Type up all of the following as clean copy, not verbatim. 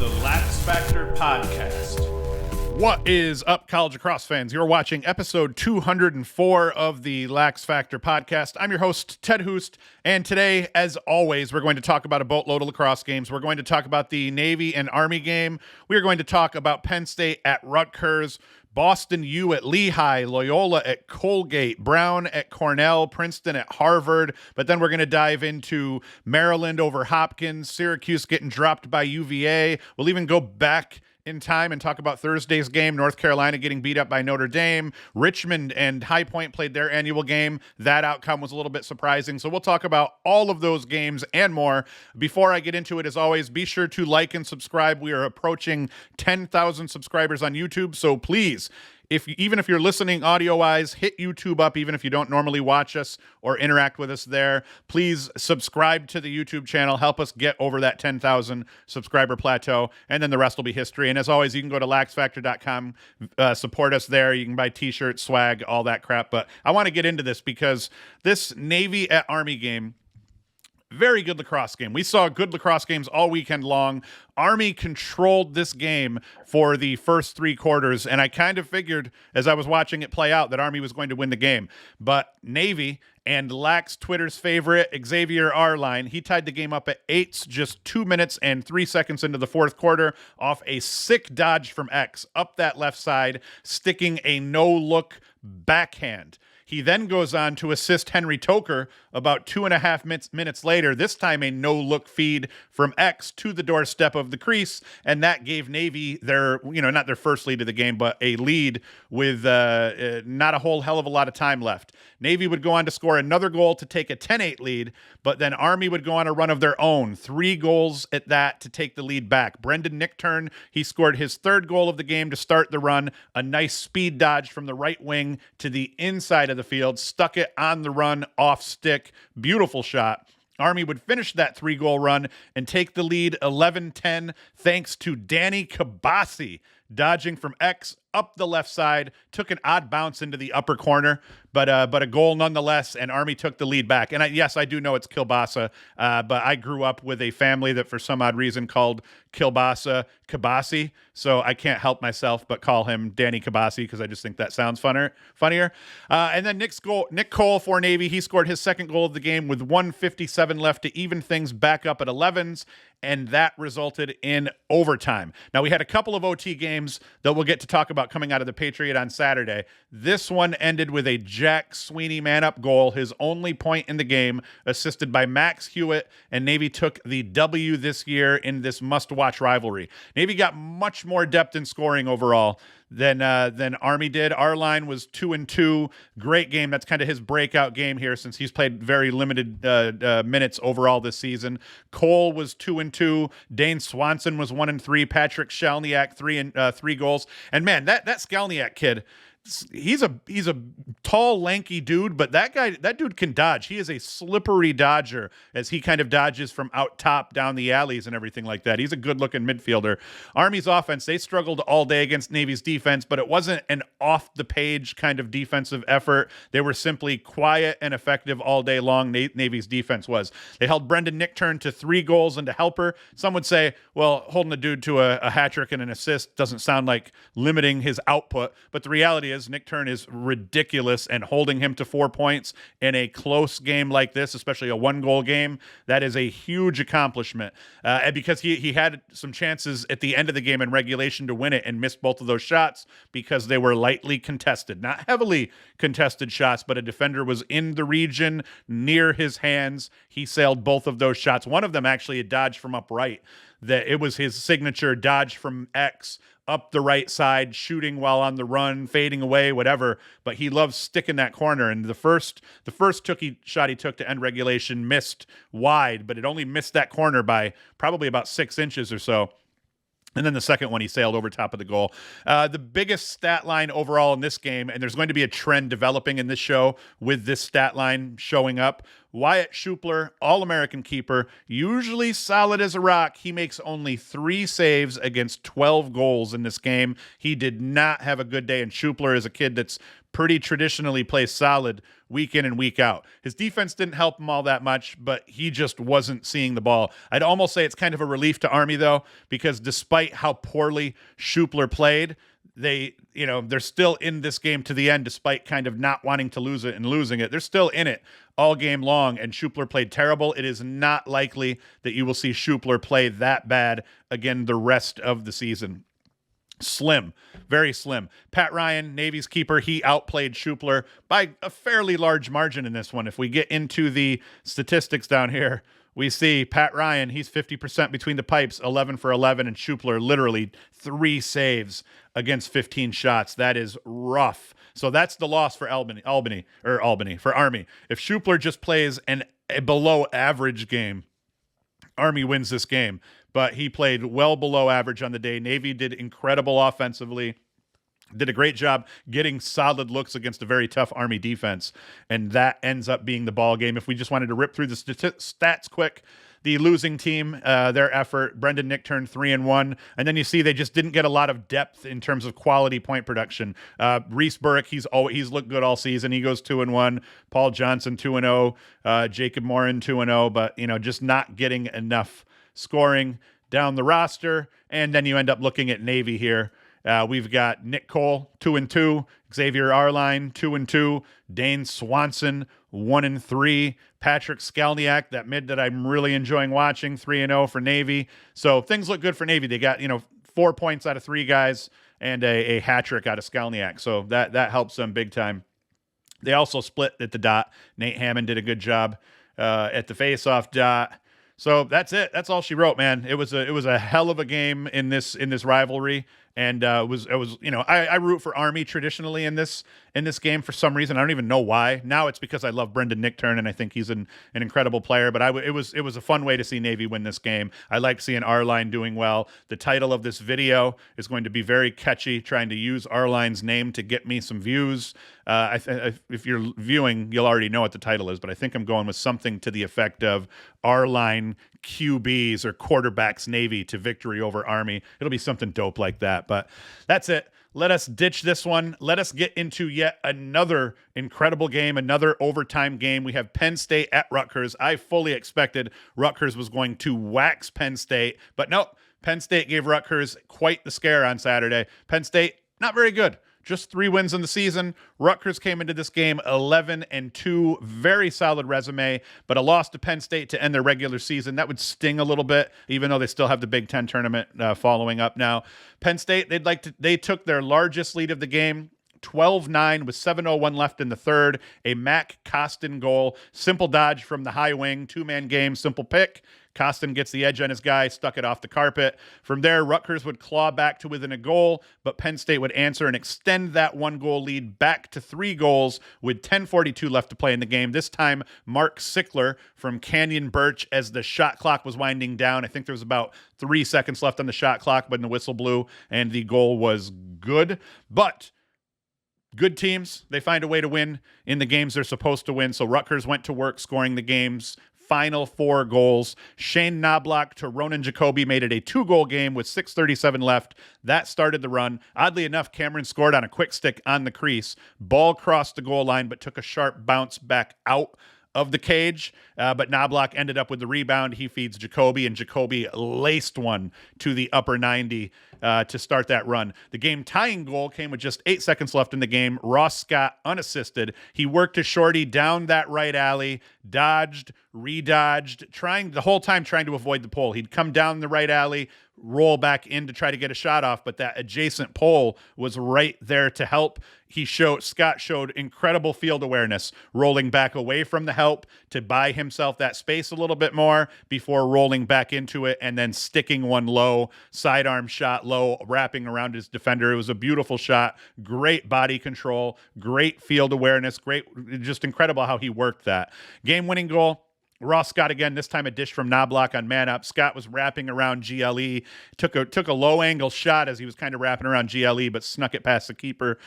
the LaxFactor podcast. What is up, college lacrosse fans? You're watching episode 204 of the LaxFactor podcast. I'm your host, Ted Hoost, and today, as always, we're going to talk about a boatload of lacrosse games. We're going to talk about the Navy and Army game. We are going to talk about Penn State at Rutgers, Boston U at Lehigh, Loyola at Colgate, Brown at Cornell, Princeton at Harvard. But then we're going to dive into Maryland over Hopkins, Syracuse getting dropped by UVA. We'll even go back in time and talk about Thursday's game, North Carolina getting beat up by Notre Dame. Richmond and High Point played their annual game. That outcome was a little bit surprising. So we'll talk about all of those games and more. Before I get into it, as always, be sure to like and subscribe. We are approaching 10,000 subscribers on YouTube. So please, even if you're listening audio-wise, hit YouTube up, even if you don't normally watch us or interact with us there. Please subscribe to the YouTube channel. Help us get over that 10,000 subscriber plateau, and then the rest will be history. And as always, you can go to LaxFactor.com, support us there. You can buy t-shirts, swag, all that crap. But I want to get into this because this Navy at Army game, very good lacrosse game. We saw good lacrosse games all weekend long. Army controlled this game for the first three quarters, and I kind of figured as I was watching it play out that Army was going to win the game. But Navy and Lax Twitter's favorite, Xavier Arline, he tied the game up at 8 just 2 minutes and 3 seconds into the fourth quarter off a sick dodge from X up that left side, sticking a no-look backhand. He then goes on to assist Henry Toker about 2.5 minutes later, this time a no-look feed from X to the doorstep of the crease, and that gave Navy their, not their first lead of the game, but a lead with not a whole hell of a lot of time left. Navy would go on to score another goal to take a 10-8 lead, but then Army would go on a run of their own, 3 goals at that to take the lead back. Brendan Nickturn, he scored his third goal of the game to start the run, a nice speed dodge from the right wing to the inside of the field, stuck it on the run, off stick, beautiful shot. Army would finish that 3-goal run and take the lead 11-10 thanks to Danny Kabasi dodging from X up the left side, took an odd bounce into the upper corner, but a goal nonetheless, and Army took the lead back. And I do know it's Kilbasa, but I grew up with a family that for some odd reason called Kilbasa Kabasi, so I can't help myself but call him Danny Kabasi because I just think that sounds funnier. And then Nick Cole for Navy, he scored his second goal of the game with 1:57 left to even things back up at 11s, and that resulted in overtime. Now, we had a couple of OT games that we'll get to talk about coming out of the Patriot on Saturday. This one ended with a Jack Sweeney man-up goal, his only point in the game, assisted by Max Hewitt, and Navy took the W this year in this must-watch rivalry. Navy got much more depth in scoring overall than Army did. Arline was 2-2. Great game. That's kind of his breakout game here since he's played very limited minutes overall this season. Cole was 2-2. Dane Swanson was 1-3. Patrick Shalniak 3 goals. And man, that Skalniak kid, he's a tall, lanky dude, but that dude can dodge. He is a slippery dodger as he kind of dodges from out top down the alleys and everything like that. He's a good-looking midfielder. Army's offense, they struggled all day against Navy's defense, but it wasn't an off-the-page kind of defensive effort. They were simply quiet and effective all day long, Navy's defense was. They held Brendan Nickturn to 3 goals and a helper. Some would say, well, holding a dude to a hat trick and an assist doesn't sound like limiting his output, but the reality is Nickturn is ridiculous, and holding him to 4 points in a close game like this, especially a 1-goal game, that is a huge accomplishment. And because he had some chances at the end of the game in regulation to win it and missed both of those shots because they were lightly contested, not heavily contested shots, but a defender was in the region near his hands. He sailed both of those shots. One of them actually a dodge from upright. That it was his signature dodge from X up the right side, shooting while on the run, fading away, whatever. But he loves sticking that corner. And the first shot he took to end regulation missed wide, but it only missed that corner by probably about 6 inches or so. And then the second one, he sailed over top of the goal. The biggest stat line overall in this game, and there's going to be a trend developing in this show with this stat line showing up, Wyatt Schupler, All-American keeper, usually solid as a rock. He makes only 3 saves against 12 goals in this game. He did not have a good day, and Schupler is a kid that's pretty traditionally plays solid week in and week out. His defense didn't help him all that much, but he just wasn't seeing the ball. I'd almost say it's kind of a relief to Army, though, because despite how poorly Schupler played, they're still in this game to the end, despite kind of not wanting to lose it and losing it. They're still in it all game long, and Schupler played terrible. It is not likely that you will see Schupler play that bad again the rest of the season. Slim, very slim. Pat Ryan, Navy's keeper, he outplayed Schupler by a fairly large margin in this one. If we get into the statistics down here, we see Pat Ryan, he's 50% between the pipes, 11 for 11, and Schupler literally 3 saves against 15 shots. That is rough. So that's the loss for Army. If Schupler just plays a below average game, Army wins this game. But he played well below average on the day. Navy did incredible offensively. Did a great job getting solid looks against a very tough Army defense. And that ends up being the ball game. If we just wanted to rip through the stats quick, the losing team, their effort, Brendan Nichtern 3-1. And then you see they just didn't get a lot of depth in terms of quality point production. Reese Burke, he's looked good all season. He goes 2-1. Paul Johnson 2-0. Jacob Morin 2-0. But, just not getting enough scoring down the roster. And then you end up looking at Navy here. We've got Nick Cole 2-2, Xavier Arline 2-2, Dane Swanson 1-3, Patrick Skalniak, that mid that I'm really enjoying watching, 3-0 for Navy. So things look good for Navy. They got 4 points out of 3 guys and a hat trick out of Skalniak. So that helps them big time. They also split at the dot. Nate Hammond did a good job at the faceoff dot. So that's it. That's all she wrote, man. It was a hell of a game in this rivalry, and I root for Army traditionally in this game for some reason. I don't even know why. Now it's because I love Brendan Nichtern and I think he's an incredible player. But it was a fun way to see Navy win this game. I like seeing Arline doing well. The title of this video is going to be very catchy, trying to use Arline's name to get me some views. If you're viewing, you'll already know what the title is, but I think I'm going with something to the effect of Arline QBs or quarterbacks Navy to victory over Army. It'll be something dope like that. But that's it. Let us ditch this one. Let us get into yet another incredible game, another overtime game. We have Penn State at Rutgers. I fully expected Rutgers was going to wax Penn State, but nope. Penn State gave Rutgers quite the scare on Saturday. Penn State, not very good. Just 3 wins in the season. Rutgers came into this game 11-2, very solid resume, but a loss to Penn State to end their regular season. That would sting a little bit, even though they still have the Big Ten tournament following up now. Penn State, they took their largest lead of the game, 12-9 with 7:01 left in the third. A Mac Costin goal, simple dodge from the high wing, 2-man game, simple pick. Costin gets the edge on his guy, stuck it off the carpet. From there, Rutgers would claw back to within a goal, but Penn State would answer and extend that 1-goal lead back to 3 goals with 10:42 left to play in the game. This time, Mark Sickler from Canyon Birch as the shot clock was winding down. I think there was about 3 seconds left on the shot clock, but the whistle blew, and the goal was good. But good teams, they find a way to win in the games they're supposed to win. So Rutgers went to work scoring the game's final 4 goals. Shane Knobloch to Ronan Jacoby made it a 2-goal game with 6:37 left. That started the run. Oddly enough, Cameron scored on a quick stick on the crease. Ball crossed the goal line, but took a sharp bounce back out of the cage, but Knobloch ended up with the rebound. He feeds Jacoby, and Jacoby laced one to the upper 90 to start that run. The game-tying goal came with just 8 seconds left in the game. Ross Scott, unassisted. He worked a shorty down that right alley, dodged, redodged, the whole time trying to avoid the pole. He'd come down the right alley, roll back in to try to get a shot off, but that adjacent pole was right there to help. Scott showed incredible field awareness, rolling back away from the help to buy himself that space a little bit more before rolling back into it and then sticking one low, sidearm shot low, wrapping around his defender. It was a beautiful shot, great body control, great field awareness, just incredible how he worked that. Game-winning goal. Ross Scott again, this time a dish from Knobloch on man up. Scott was wrapping around GLE, took a low angle shot as he was kind of wrapping around GLE, but snuck it past the keeper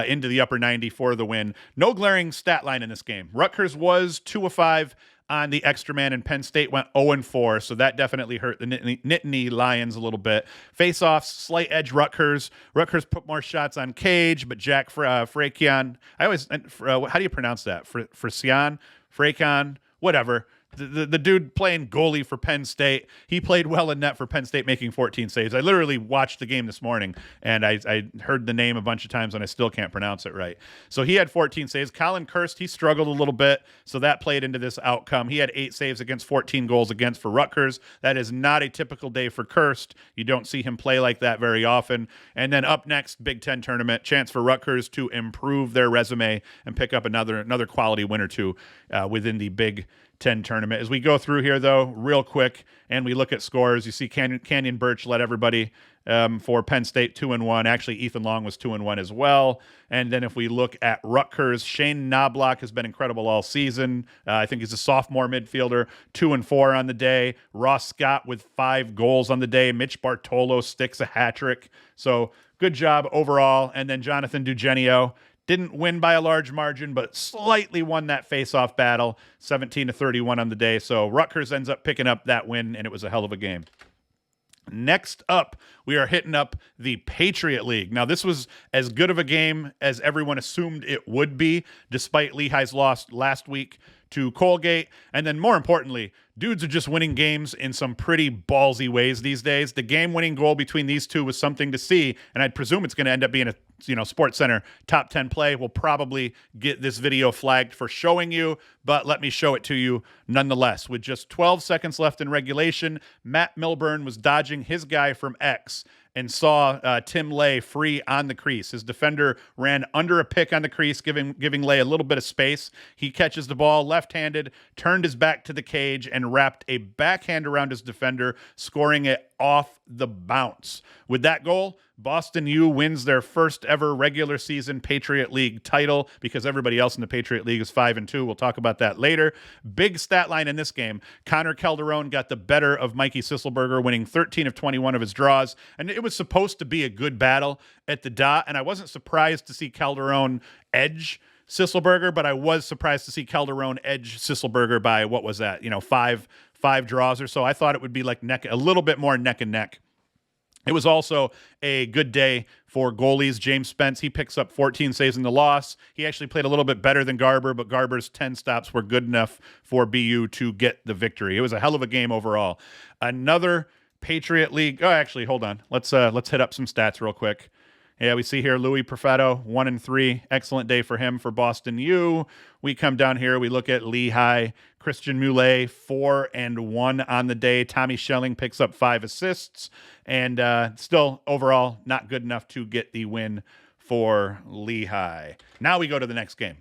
into the upper 90 for the win. No glaring stat line in this game. Rutgers was 2 of 5 on the extra man, and Penn State went 0-4, so that definitely hurt the Nittany Lions a little bit. Face-offs, slight edge Rutgers. Rutgers put more shots on Cage, but Jack Frakion, how do you pronounce that? Frakion, whatever. The dude playing goalie for Penn State, he played well in net for Penn State, making 14 saves. I literally watched the game this morning, and I heard the name a bunch of times, and I still can't pronounce it right. So he had 14 saves. Colin Kirst, he struggled a little bit, so that played into this outcome. He had 8 saves against 14 goals against for Rutgers. That is not a typical day for Kirst. You don't see him play like that very often. And then up next, Big Ten tournament, chance for Rutgers to improve their resume and pick up another quality win or two within the Big 10 tournament. As we go through here, though, real quick, and we look at scores, you see Canyon Birch led everybody for Penn State 2-1. Actually, Ethan Long was 2-1 as well. And then if we look at Rutgers, Shane Knobloch has been incredible all season. I think he's a sophomore midfielder, 2-4 on the day. Ross Scott with 5 goals on the day. Mitch Bartolo sticks a hat trick. So good job overall. And then Jonathan Dugenio didn't win by a large margin, but slightly won that face-off battle, 17-31 on the day. So Rutgers ends up picking up that win, and it was a hell of a game. Next up, we are hitting up the Patriot League. Now, this was as good of a game as everyone assumed it would be, despite Lehigh's loss last week to Colgate. And then more importantly, dudes are just winning games in some pretty ballsy ways these days. The game-winning goal between these two was something to see, and I'd presume it's going to end up being a Sports Center top 10 play. We'll probably get this video flagged for showing you, but let me show it to you nonetheless. With just 12 seconds left in regulation, Matt Milburn was dodging his guy from X and saw Tim Lay free on the crease. His defender ran under a pick on the crease, giving Lay a little bit of space. He catches the ball left-handed, turned his back to the cage, and wrapped a backhand around his defender, scoring it off the bounce. With that goal, Boston U wins their first ever regular season Patriot League title because everybody else in the Patriot League is 5-2. We'll talk about that later. Big stat line in this game. Connor Calderon got the better of Mikey Sisselberger, winning 13 of 21 of his draws. And it was supposed to be a good battle at the dot. And I wasn't surprised to see Calderon edge Sisselberger, but I was surprised to see Calderon edge Sisselberger by, what was that? Five draws or so. I thought it would be like a little bit more neck and neck. It was also a good day for goalies. James Spence, he picks up 14 saves in the loss. He actually played a little bit better than Garber, but Garber's 10 stops were good enough for BU to get the victory. It was a hell of a game overall. Another Patriot League. Oh, actually, hold on. Let's hit up some stats real quick. Yeah, we see here Louis Perfetto, 1-3. Excellent day for him for Boston U. We come down here, we look at Lehigh. Christian Moulet, 4-1 on the day. Tommy Schelling picks up 5 assists. And still, overall, not good enough to get the win for Lehigh. Now we go to the next game.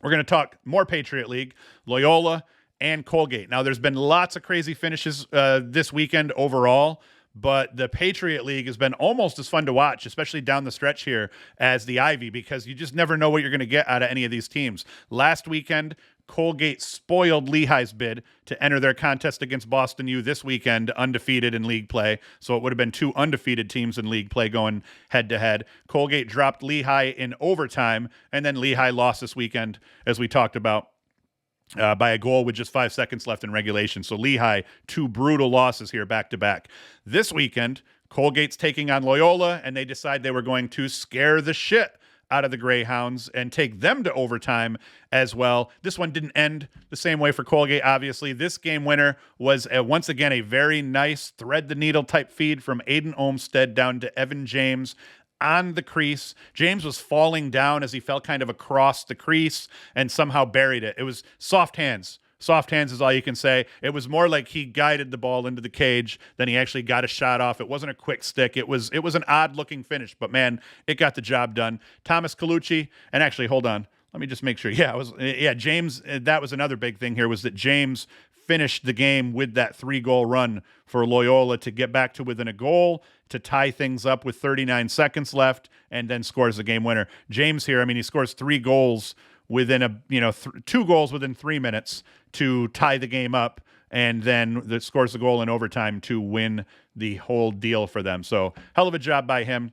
We're going to talk more Patriot League, Loyola and Colgate. Now, there's been lots of crazy finishes this weekend overall. But the Patriot League has been almost as fun to watch, especially down the stretch here, as the Ivy, because you just never know what you're going to get out of any of these teams. Last weekend, Colgate spoiled Lehigh's bid to enter their contest against Boston U this weekend, undefeated in league play. So it would have been 2 undefeated teams in league play going head-to-head. Colgate dropped Lehigh in overtime, and then Lehigh lost this weekend, as we talked about, by a goal with just 5 seconds left in regulation. So Lehigh, 2 brutal losses here back-to-back. This weekend, Colgate's taking on Loyola, and they decide they were going to scare the shit out of the Greyhounds and take them to overtime as well. This one didn't end the same way for Colgate, obviously. This game winner was, once again, a very nice thread-the-needle type feed from Aiden Olmstead down to Evan James on the crease. James was falling down as he fell kind of across the crease and somehow buried it. It was soft hands. Soft hands is all you can say. It was more like he guided the ball into the cage than he actually got a shot off. It wasn't a quick stick. It was an odd-looking finish, but man, it got the job done. Thomas Colucci, and actually, hold on. Let me just make sure. James, that was another big thing here, was that James finished the game with that 3-goal run for Loyola to get back to within a goal, to tie things up with 39 seconds left, and then scores the game winner. James here, he scores 3 goals within 2 goals within 3 minutes to tie the game up, and then scores the goal in overtime to win the whole deal for them. So hell of a job by him.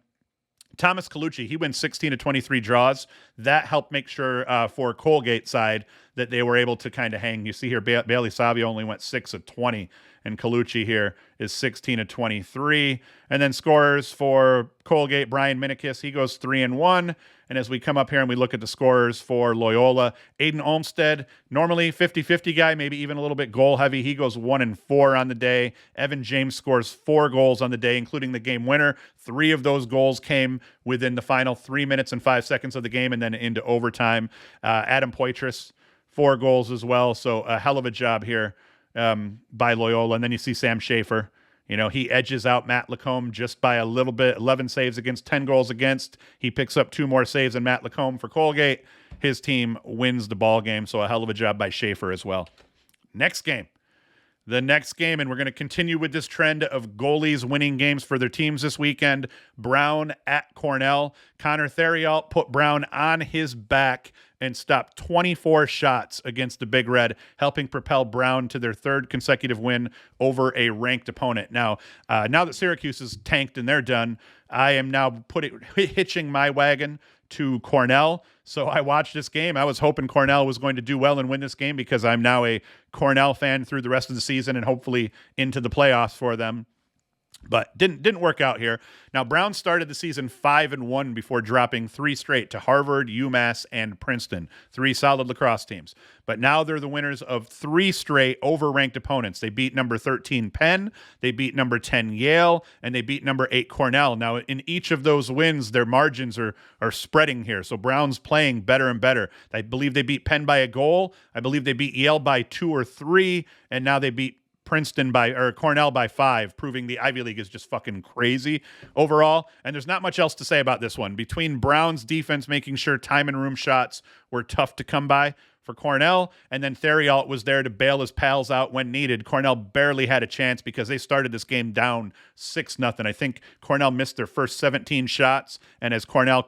Thomas Colucci, he wins 16 of 23 draws. That helped make sure for Colgate side that they were able to kind of hang. You see here, Bailey Savio only went 6 of 20, and Colucci here is 16 of 23. And then scorers for Colgate, Brian Minikis, he goes 3-1. And as we come up here and we look at the scorers for Loyola, Aiden Olmstead, normally 50-50 guy, maybe even a little bit goal heavy. He goes 1-4 on the day. Evan James scores 4 goals on the day, including the game winner. 3 of those goals came within the final 3 minutes and 5 seconds of the game and then into overtime. Adam Poitras, 4 goals as well. So a hell of a job here by Loyola. And then you see Sam Schaefer. You know, he edges out Matt Lacombe just by a little bit, 11 saves against, 10 goals against. He picks up 2 more saves than Matt Lacombe for Colgate. His team wins the ball game, so a hell of a job by Schaefer as well. Next game. The next game, and we're going to continue with this trend of goalies winning games for their teams this weekend. Brown at Cornell. Connor Theriault put Brown on his back and stopped 24 shots against the Big Red, helping propel Brown to their 3rd consecutive win over a ranked opponent. Now that Syracuse is tanked and they're done, I am now hitching my wagon to Cornell. So I watched this game. I was hoping Cornell was going to do well and win this game because I'm now a Cornell fan through the rest of the season and hopefully into the playoffs for them. But didn't work out here. Now, Brown started the season 5-1 before dropping 3 straight to Harvard, UMass, and Princeton. 3 solid lacrosse teams. But now they're the winners of 3 straight over-ranked opponents. They beat number 13 Penn, they beat number 10 Yale, and they beat number 8 Cornell. Now, in each of those wins, their margins are spreading here. So Brown's playing better and better. I believe they beat Penn by a goal. I believe they beat Yale by 2 or 3, and now they beat Cornell by 5, proving the Ivy League is just fucking crazy overall. And there's not much else to say about this one. Between Brown's defense making sure time and room shots were tough to come by for Cornell, and then Theriault was there to bail his pals out when needed. Cornell barely had a chance because they started this game down 6-0. I think Cornell missed their first 17 shots, and as Cornell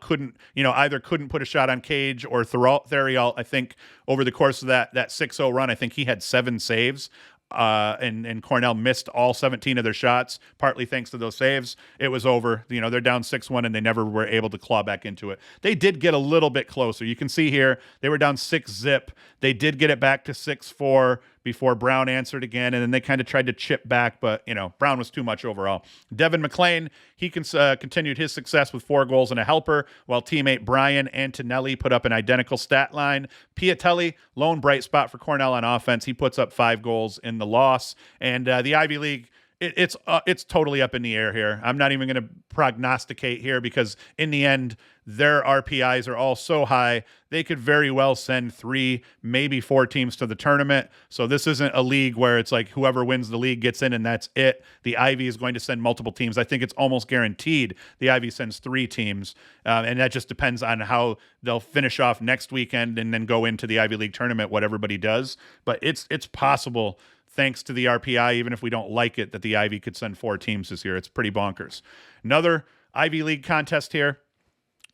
either couldn't put a shot on cage or Theriault, I think over the course of that 6-0 run, I think he had 7 saves. And Cornell missed all 17 of their shots, partly thanks to those saves. It was over. You know, they're down 6-1, and they never were able to claw back into it. They did get a little bit closer. You can see here, they were down 6-0. They did get it back to 6-4 before Brown answered again, and then they kind of tried to chip back, but, you know, Brown was too much overall. Devin McLean, he continued his success with 4 goals and a helper, while teammate Brian Antonelli put up an identical stat line. Piatelli, lone bright spot for Cornell on offense. He puts up 5 goals in the loss, and the Ivy League, it's totally up in the air here. I'm not even going to prognosticate here because in the end, their RPIs are all so high, they could very well send 3, maybe 4 teams to the tournament. So this isn't a league where it's like whoever wins the league gets in and that's it. The Ivy is going to send multiple teams. I think it's almost guaranteed the Ivy sends 3 teams, and that just depends on how they'll finish off next weekend and then go into the Ivy League tournament, what everybody does. But it's possible, thanks to the RPI, even if we don't like it, that the Ivy could send 4 teams this year. It's pretty bonkers. Another Ivy League contest here.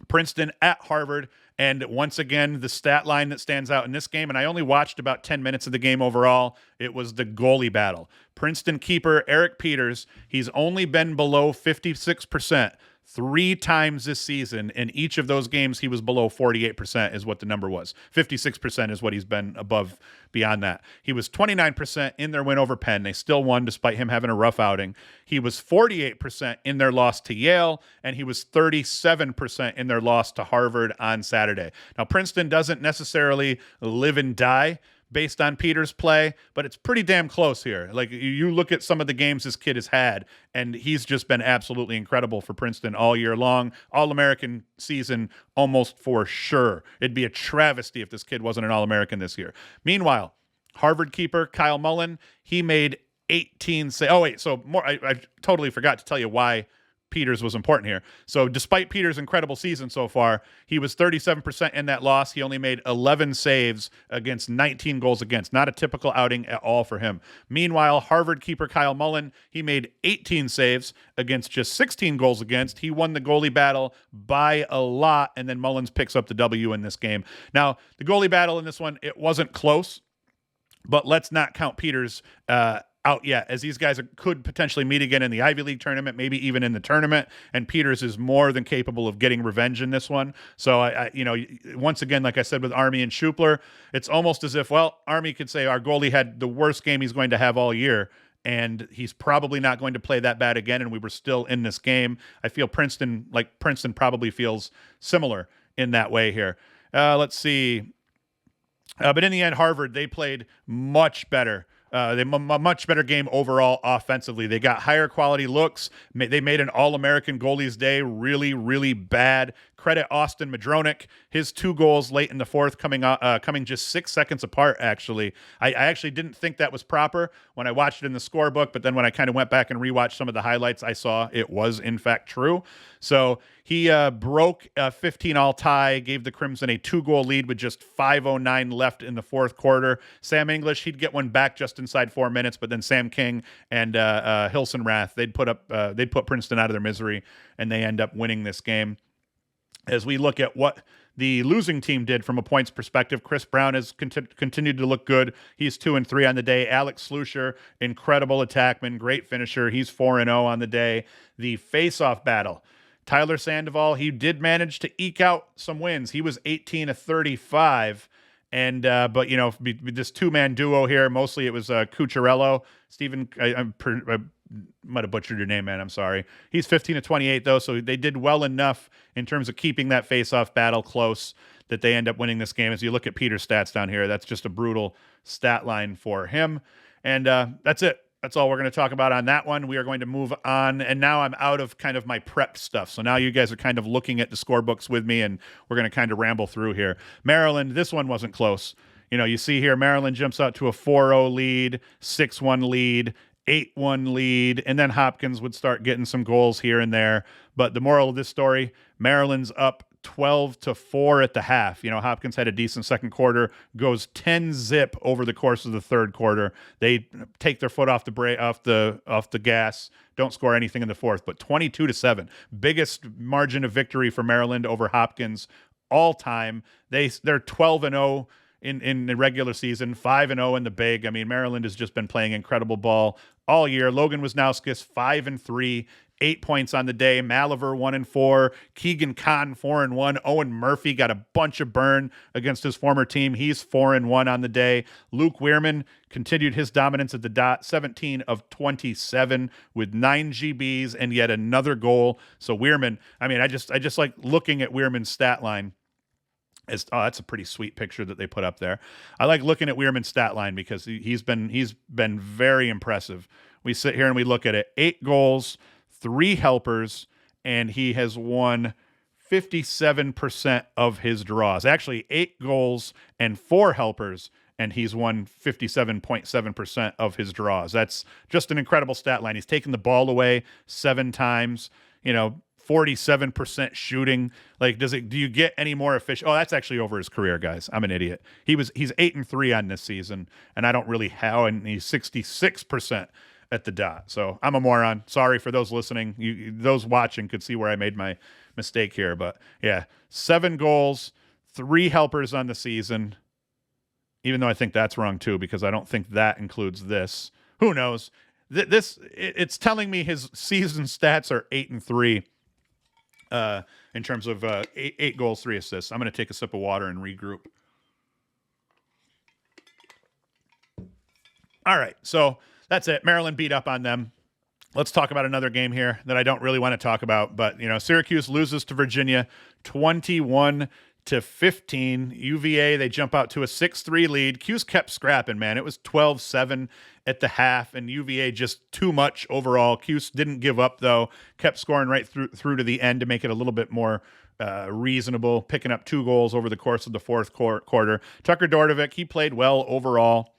Princeton at Harvard, and once again, the stat line that stands out in this game, and I only watched about 10 minutes of the game overall, it was the goalie battle. Princeton keeper Eric Peters, he's only been below 56% 3 times this season. In each of those games, he was below 48% is what the number was. 56% is what he's been above beyond that. He was 29% in their win over Penn. They still won despite him having a rough outing. He was 48% in their loss to Yale, and he was 37% in their loss to Harvard on Saturday. Now, Princeton doesn't necessarily live and die based on Peters' play, but it's pretty damn close here. Like, you look at some of the games this kid has had, and he's just been absolutely incredible for Princeton all year long. All-American season almost for sure. It'd be a travesty if this kid wasn't an All-American this year. Meanwhile, Harvard keeper Kyle Mullen, he made 18 saves. Oh, wait, so more. I totally forgot to tell you why Peters was important here. So despite Peters' incredible season so far, he was 37% in that loss. He only made 11 saves against 19 goals against. Not a typical outing at all for him. Meanwhile, Harvard keeper Kyle Mullen, he made 18 saves against just 16 goals against. He won the goalie battle by a lot, and then Mullins picks up the W in this game. Now, the goalie battle in this one, it wasn't close, but let's not count Peters' out yet, as these guys could potentially meet again in the Ivy League tournament, maybe even in the tournament. And Peters is more than capable of getting revenge in this one. So I once again, like I said with Army and Schupler, it's almost as if, well, Army could say our goalie had the worst game he's going to have all year, and he's probably not going to play that bad again, and we were still in this game. I feel Princeton probably feels similar in that way here. Let's see. But in the end, Harvard, they played much better. They much better game overall offensively. They got higher quality looks. They made an All-American goalies day really, really bad. Credit Austin Madronik. His 2 goals late in the fourth coming just 6 seconds apart, actually. I actually didn't think that was proper when I watched it in the scorebook, but then when I kind of went back and rewatched some of the highlights, I saw it was, in fact, true. So he broke a 15-all tie, gave the Crimson a 2-goal lead with just 5:09 left in the fourth quarter. Sam English, he'd get one back just inside 4 minutes, but then Sam King and Hilson Rath, they'd put Princeton out of their misery, and they end up winning this game. As we look at what the losing team did from a points perspective, Chris Brown has continued to look good. He's 2-3 on the day. Alex Slusher, incredible attackman, great finisher. He's 4-0 on the day. The face-off battle. Tyler Sandoval, he did manage to eke out some wins. He was 18-35. And, but, this 2-man duo here, mostly it was Cucciarello. Stephen, I might have butchered your name, man. I'm sorry. He's 15-28, though, so they did well enough in terms of keeping that face-off battle close that they end up winning this game. As you look at Peter's stats down here, that's just a brutal stat line for him. And that's it. That's all we're going to talk about on that one. We are going to move on. And now I'm out of kind of my prepped stuff. So now you guys are kind of looking at the scorebooks with me, and we're going to kind of ramble through here. Maryland, this one wasn't close. You see here, Maryland jumps out to a 4-0 lead, 6-1 lead, 8-1 lead, and then Hopkins would start getting some goals here and there. But the moral of this story, Maryland's up 12-4 at the half. Hopkins had a decent second quarter, goes 10-0 over the course of the third quarter. They take their foot off the gas, don't score anything in the fourth, but 22-7. Biggest margin of victory for Maryland over Hopkins all time. They're 12-0 in the regular season, 5-0 in the big. I mean, Maryland has just been playing incredible ball all year. Logan Wisnauskas, 5-3, 8 points on the day. Maliver, 1-4. Keegan Kahn, 4-1. Owen Murphy got a bunch of burn against his former team. He's 4-1 on the day. Luke Weirman continued his dominance at the dot, 17 of 27 with 9 GBs and yet another goal. So Weirman, I mean, I just like looking at Weirman's stat line. That's a pretty sweet picture that they put up there. I like looking at Weirman's stat line because he's been very impressive. We sit here and we look at it. 8 goals, 3 helpers, and he has won 57% of his draws. Actually, 8 goals and 4 helpers, and he's won 57.7% of his draws. That's just an incredible stat line. He's taken the ball away 7 times, 47% shooting. Like, do you get any more efficient? Oh, that's actually over his career, guys. I'm an idiot. He's 8-3 on this season, and I don't really how, and he's 66% at the dot. So I'm a moron. Sorry for those listening. Those watching could see where I made my mistake here. But yeah, 7 goals, 3 helpers on the season. Even though I think that's wrong too, because I don't think that includes this. Who knows? It's telling me his season stats are 8-3. In terms of 8 goals, 3 assists. I'm going to take a sip of water and regroup. All right, so that's it. Maryland beat up on them. Let's talk about another game here that I don't really want to talk about, but Syracuse loses to Virginia 21-15. UVA, they jump out to a 6-3 lead. Cuse kept scrapping, man. It was 12-7 at the half, and UVA just too much overall. Cuse didn't give up, though. Kept scoring right through to the end to make it a little bit more reasonable, picking up 2 goals over the course of the fourth quarter. Tucker Dordovic, he played well overall.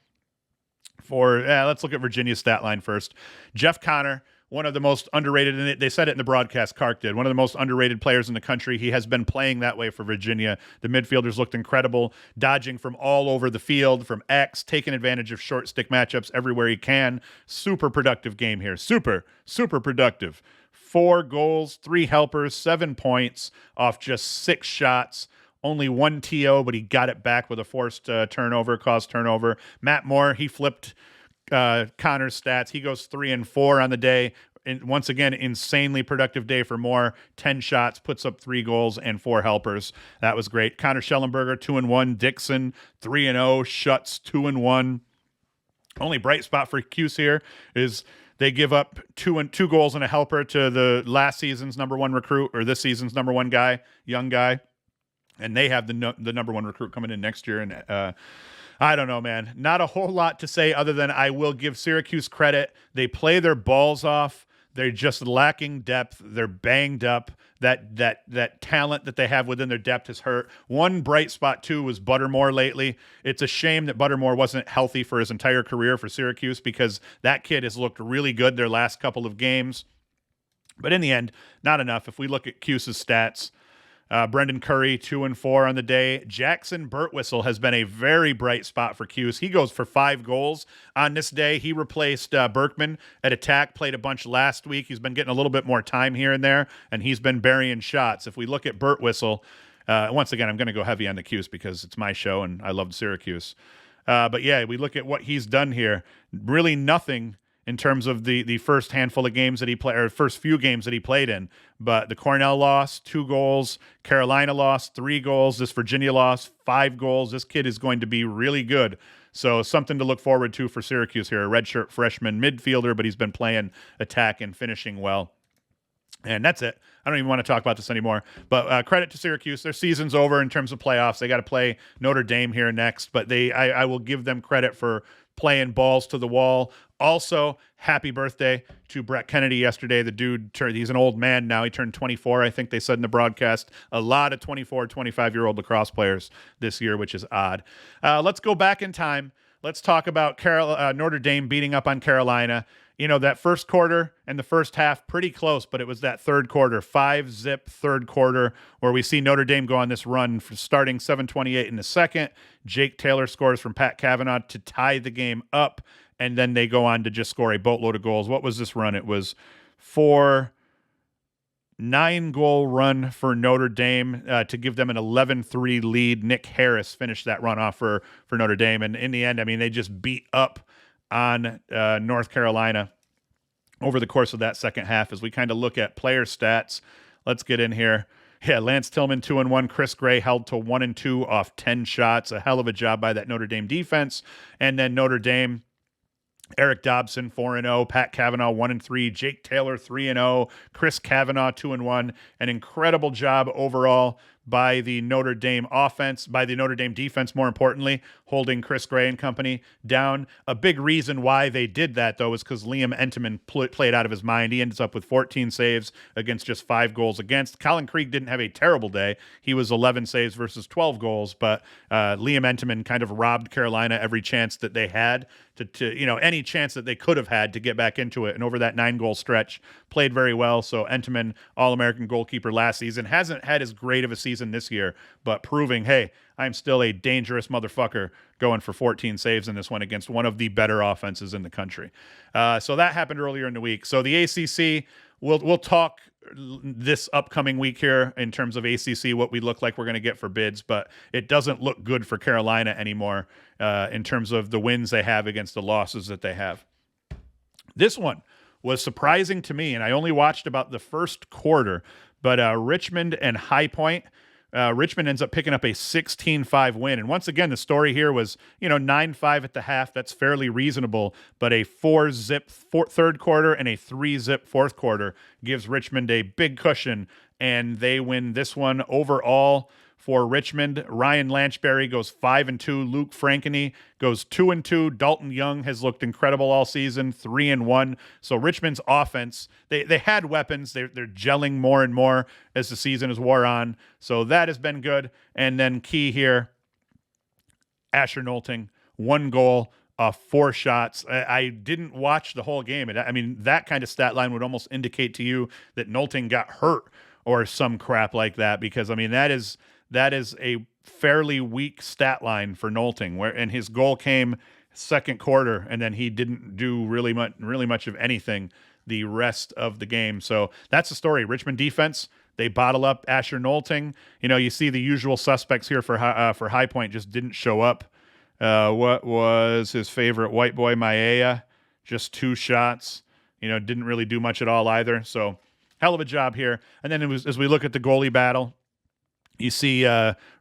Let's look at Virginia's stat line first. Jeff Connor, one of the most underrated, and they said it in the broadcast, Clark did, one of the most underrated players in the country. He has been playing that way for Virginia. The midfielders looked incredible, dodging from all over the field, from X, taking advantage of short stick matchups everywhere he can. Super productive game here. Super, super productive. 4 goals, 3 helpers, 7 points off just 6 shots. Only 1 TO, but he got it back with a forced caused turnover. Matt Moore, he flipped Connor's stats. He goes 3 and 4 on the day. And once again, insanely productive day for Moore. 10 shots, puts up 3 goals and 4 helpers. That was great. Connor Schellenberger, 2 and 1. Dixon, 3 and 0. Schutz, 2 and 1. Only bright spot for Cuse here is they give up 2 goals and a helper to the last season's number 1 recruit, or this season's number 1 guy, young guy. And they have the number 1 recruit coming in next year. And I don't know, man. Not a whole lot to say other than I will give Syracuse credit. They play their balls off. They're just lacking depth. They're banged up. That talent that they have within their depth has hurt. One bright spot, too, was Buttermore lately. It's a shame that Buttermore wasn't healthy for his entire career for Syracuse, because that kid has looked really good their last couple of games. But in the end, not enough. If we look at Cuse's stats, Brendan Curry, 2 and 4 on the day. Jackson Birtwistle has been a very bright spot for Cuse. He goes for 5 goals on this day. He replaced Berkman at attack, played a bunch last week. He's been getting a little bit more time here and there, and he's been burying shots. If we look at Birtwistle, once again, I'm going to go heavy on the Cuse because it's my show and I love Syracuse. But yeah, we look at what he's done here. Really nothing in terms of the first handful of games that he played, or first few games that he played in. But the Cornell loss, 2 goals. Carolina loss, 3 goals. This Virginia loss, 5 goals. This kid is going to be really good. So something to look forward to for Syracuse here. A redshirt freshman midfielder, but he's been playing attack and finishing well. And that's it. I don't even want to talk about this anymore. But credit to Syracuse. Their season's over in terms of playoffs. They got to play Notre Dame here next. But I will give them credit for playing balls to the wall. Also, happy birthday to Brett Kennedy yesterday. The dude, he's an old man now. He turned 24, I think they said in the broadcast. A lot of 24, 25-year-old lacrosse players this year, which is odd. Let's go back in time. Let's talk about Notre Dame beating up on Carolina. You know, that first quarter and the first half, pretty close, but it was that third quarter, 5-zip third quarter, where we see Notre Dame go on this run for starting 7:28 in the second. Jake Taylor scores from Pat Kavanaugh to tie the game up, and then they go on to just score a boatload of goals. What was this run? It was 9-goal run for Notre Dame to give them an 11-3 lead. Nick Harris finished that run off for Notre Dame, and in the end, I mean, they just beat up on North Carolina over the course of that second half. As we kind of look at player stats, let's get in here. Yeah, Lance Tillman, 2 and 1. Chris Gray held to 1 and 2 off 10 shots. A hell of a job by that Notre Dame defense. And then Notre Dame, Eric Dobson, 4 and 0. Pat Kavanaugh, 1 and 3. Jake Taylor, 3 and 0. Chris Kavanaugh, 2 and 1. An incredible job overall by the Notre Dame offense, by the Notre Dame defense, more importantly, holding Chris Gray and company down. A big reason why they did that, though, is because Liam Entenmann played out of his mind. He ends up with 14 saves against just 5 goals against. Colin Krieg didn't have a terrible day. He was 11 saves versus 12 goals, but Liam Entenmann kind of robbed Carolina every chance that they had to any chance that they could have had to get back into it. And over that 9-goal stretch, played very well. So Entenmann, All-American goalkeeper last season, hasn't had as great of a season this year, but proving, hey, I'm still a dangerous motherfucker, going for 14 saves in this one against one of the better offenses in the country. So that happened earlier in the week. So the ACC, we'll talk this upcoming week here in terms of ACC, what we look like we're going to get for bids, but it doesn't look good for Carolina anymore in terms of the wins they have against the losses that they have. This one was surprising to me, and I only watched about the first quarter, but Richmond and High Point, Richmond ends up picking up a 16-5 win. And once again, the story here was, 9-5 at the half. That's fairly reasonable. But a 4-zip third quarter and a 3-zip fourth quarter gives Richmond a big cushion, and they win this one overall. For Richmond, Ryan Lanchberry goes 5-2. Luke Frankeny goes 2-2. Dalton Young has looked incredible all season, 3-1. So Richmond's offense, they had weapons. They're gelling more and more as the season has wore on. So that has been good. And then key here, Asher Nolting, 1 goal, 4 shots. I didn't watch the whole game. I mean, that kind of stat line would almost indicate to you that Nolting got hurt or some crap like that, because, I mean, that is a fairly weak stat line for Nolting, and his goal came second quarter, and then he didn't do really much of anything the rest of the game. So that's the story. Richmond defense, they bottle up Asher Nolting. You see the usual suspects here for High Point just didn't show up. What was his favorite? White boy Maea, just 2 shots. Didn't really do much at all either. So hell of a job here. And then as we look at the goalie battle, you see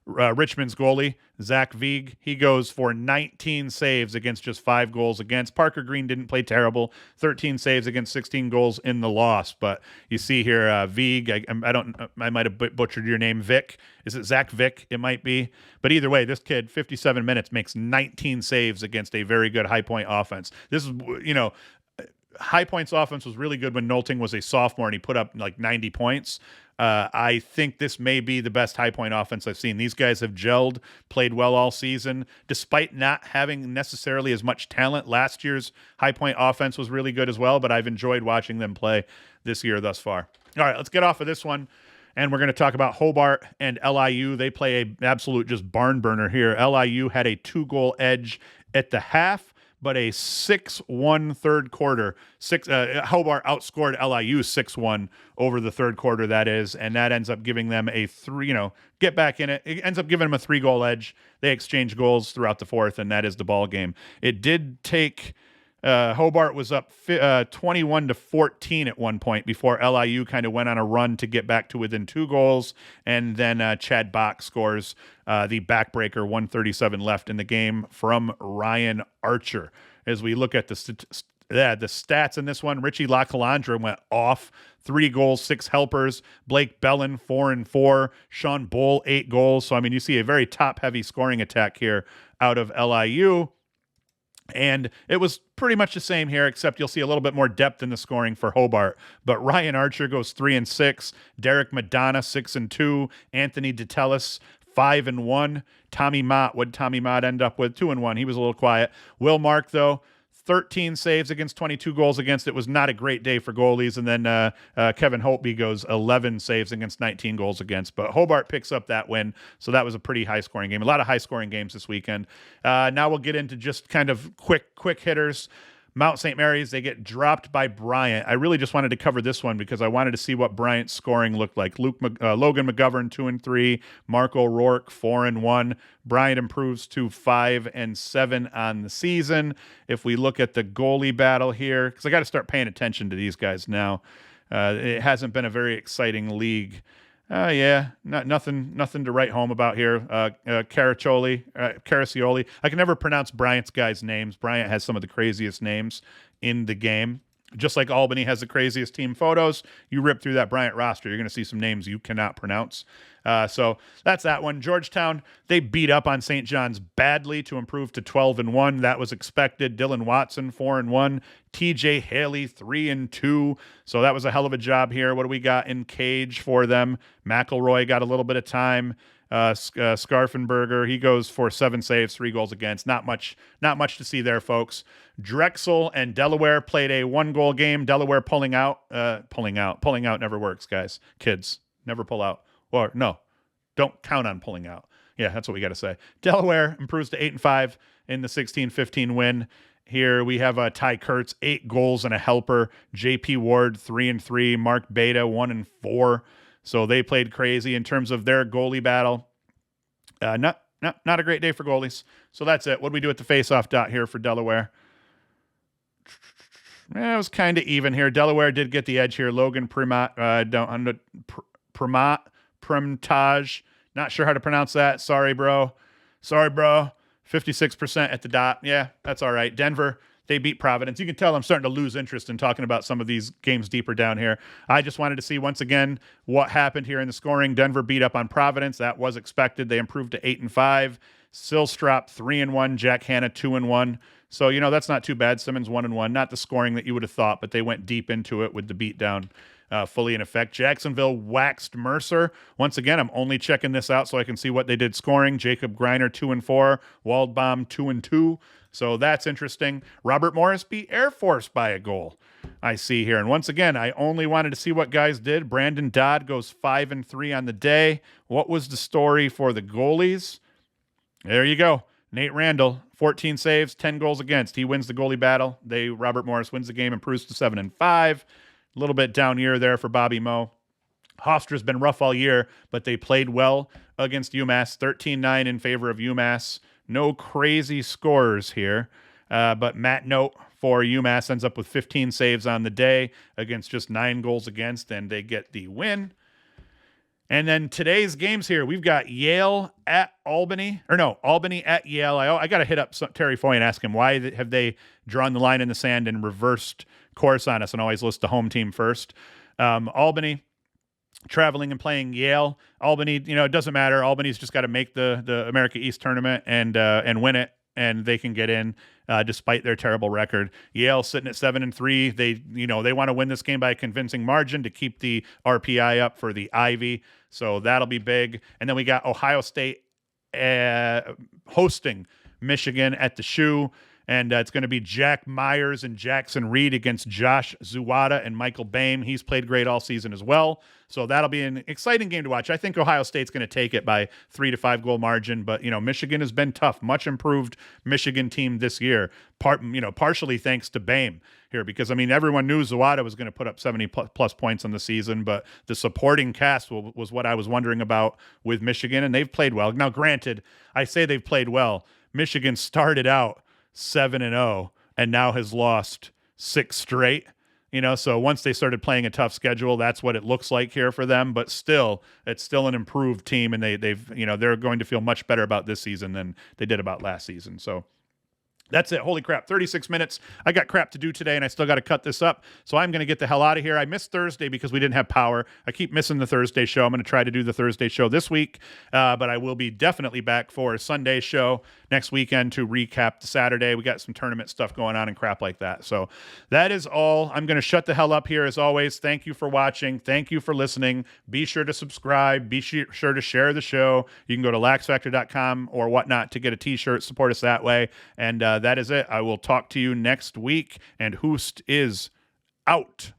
Richmond's goalie, Zach Vieg. He goes for 19 saves against just 5 goals against. Parker Green didn't play terrible. 13 saves against 16 goals in the loss. But you see here, Vieg, I might have butchered your name, Vic. Is it Zach Vic? It might be. But either way, this kid, 57 minutes, makes 19 saves against a very good High Point offense. This is, High Point's offense was really good when Nolting was a sophomore and he put up like 90 points. I think this may be the best High Point offense I've seen. These guys have gelled, played well all season, despite not having necessarily as much talent. Last year's High Point offense was really good as well, but I've enjoyed watching them play this year thus far. All right, let's get off of this one, and we're going to talk about Hobart and LIU. They play an absolute just barn burner here. LIU had a 2-goal edge at the half, but a 6-1 third quarter. Hobart outscored LIU 6-1 over the third quarter, that is, and that ends up giving them a 3, get back in it. It ends up giving them a 3-goal edge. They exchange goals throughout the fourth, and that is the ball game. It did take Hobart was up 21-14 at one point before LIU kind of went on a run to get back to within 2 goals, and then Chad Bach scores the backbreaker, 1:37 left in the game from Ryan Archer. As we look at the stats in this one, Richie LaCalandra went off, 3 goals, 6 helpers. Blake Bellin, 4 and 4. Sean Bull, 8 goals. So, you see a very top-heavy scoring attack here out of LIU. And it was pretty much the same here, except you'll see a little bit more depth in the scoring for Hobart. But Ryan Archer goes 3 and 6. Derek Madonna, 6 and 2. Anthony DeTellis, 5 and 1. Tommy Mott, what did Tommy Mott end up with? 2 and 1. He was a little quiet. Will Mark, though, 13 saves against 22 goals against. It was not a great day for goalies. And then Kevin Holtby goes 11 saves against 19 goals against. But Hobart picks up that win. So that was a pretty high-scoring game. A lot of high-scoring games this weekend. Now we'll get into just kind of quick hitters. Mount St. Mary's, they get dropped by Bryant. I really just wanted to cover this one because I wanted to see what Bryant's scoring looked like. Logan McGovern, 2 and 3. Mark O'Rourke, 4 and 1. Bryant improves to 5 and 7 on the season. If we look at the goalie battle here, because I got to start paying attention to these guys now. It hasn't been a very exciting league. Nothing to write home about here. Caraccioli. I can never pronounce Bryant's guys' names. Bryant has some of the craziest names in the game. Just like Albany has the craziest team photos, you rip through that Bryant roster, you're going to see some names you cannot pronounce. So that's that one. Georgetown, they beat up on St. John's badly to improve to 12 and 1. That was expected. Dylan Watson, 4 and 1. TJ Haley, 3 and 2. So that was a hell of a job here. What do we got in cage for them? McElroy got a little bit of time. Scarfenberger, he goes for 7 saves, 3 goals against. Not much to see there, folks. Drexel and Delaware played a 1-goal game. Delaware pulling out. Pulling out never works, guys. Kids, never pull out. Or no, don't count on pulling out. Yeah, that's what we got to say. Delaware improves to 8 and 5 in the 16-15 win. Here we have Ty Kurtz, 8 goals and a helper. JP Ward, 3 and 3. Mark Beta, 1 and 4. So they played crazy in terms of their goalie battle. Not a great day for goalies. So that's it. What do we do at the face-off dot here for Delaware? It was kind of even here. Delaware did get the edge here. Logan Primtage. Not sure how to pronounce that. Sorry, bro. 56% at the dot. Yeah, that's all right. Denver, they beat Providence. You can tell I'm starting to lose interest in talking about some of these games deeper down here. I just wanted to see once again what happened here in the scoring. Denver beat up on Providence. That was expected. They improved to 8 and 5. Silstrop, 3 and 1. Jack Hanna, 2 and 1. So, that's not too bad. Simmons, 1 and 1. Not the scoring that you would have thought, but they went deep into it with the beatdown fully in effect. Jacksonville waxed Mercer. Once again, I'm only checking this out so I can see what they did scoring. Jacob Greiner, 2 and 4. Waldbaum, 2 and 2. So that's interesting. Robert Morris beat Air Force by a goal, I see here. And once again, I only wanted to see what guys did. Brandon Dodd goes 5 and 3 on the day. What was the story for the goalies? There you go. Nate Randall, 14 saves, 10 goals against. He wins the goalie battle. Robert Morris wins the game, improves to 7 and 5. A little bit down year there for Bobby Moe. Hofstra's been rough all year, but they played well against UMass. 13-9 in favor of UMass. No crazy scorers here. But Matt Note for UMass ends up with 15 saves on the day against just 9 goals against, and they get the win. And then today's games here, we've got Yale at Albany, Albany at Yale. I got to hit up Terry Foy and ask him why have they drawn the line in the sand and reversed course on us and always list the home team first. Albany traveling and playing Yale. Albany, it doesn't matter. Albany's just got to make the America East tournament and win it, and they can get in despite their terrible record. Yale sitting at 7-3. They want to win this game by a convincing margin to keep the RPI up for the Ivy. So that'll be big. And then we got Ohio State hosting Michigan at the Shoe. And it's going to be Jack Myers and Jackson Reed against Josh Zuwada and Michael Boehm. He's played great all season as well. So that'll be an exciting game to watch. I think Ohio State's going to take it by 3 to 5 goal margin. But, Michigan has been tough. Much improved Michigan team this year, partially thanks to Boehm here. Because, everyone knew Zuwada was going to put up 70 plus points on the season. But the supporting cast was what I was wondering about with Michigan. And they've played well. Now, granted, I say they've played well. Michigan started out 7-0 and now has lost 6 straight. So once they started playing a tough schedule, that's what it looks like here for them. But still, it's still an improved team, and they're going to feel much better about this season than they did about last season. So that's it. Holy crap. 36 minutes. I got crap to do today, and I still got to cut this up. So I'm going to get the hell out of here. I missed Thursday because we didn't have power. I keep missing the Thursday show. I'm going to try to do the Thursday show this week, but I will be definitely back for a Sunday show next weekend to recap the Saturday. We got some tournament stuff going on and crap like that. So that is all. I'm going to shut the hell up here as always. Thank you for watching. Thank you for listening. Be sure to subscribe. Be sure to share the show. You can go to LaxFactor.com or whatnot to get a t-shirt. Support us that way. And that is it. I will talk to you next week. And Hoost is out.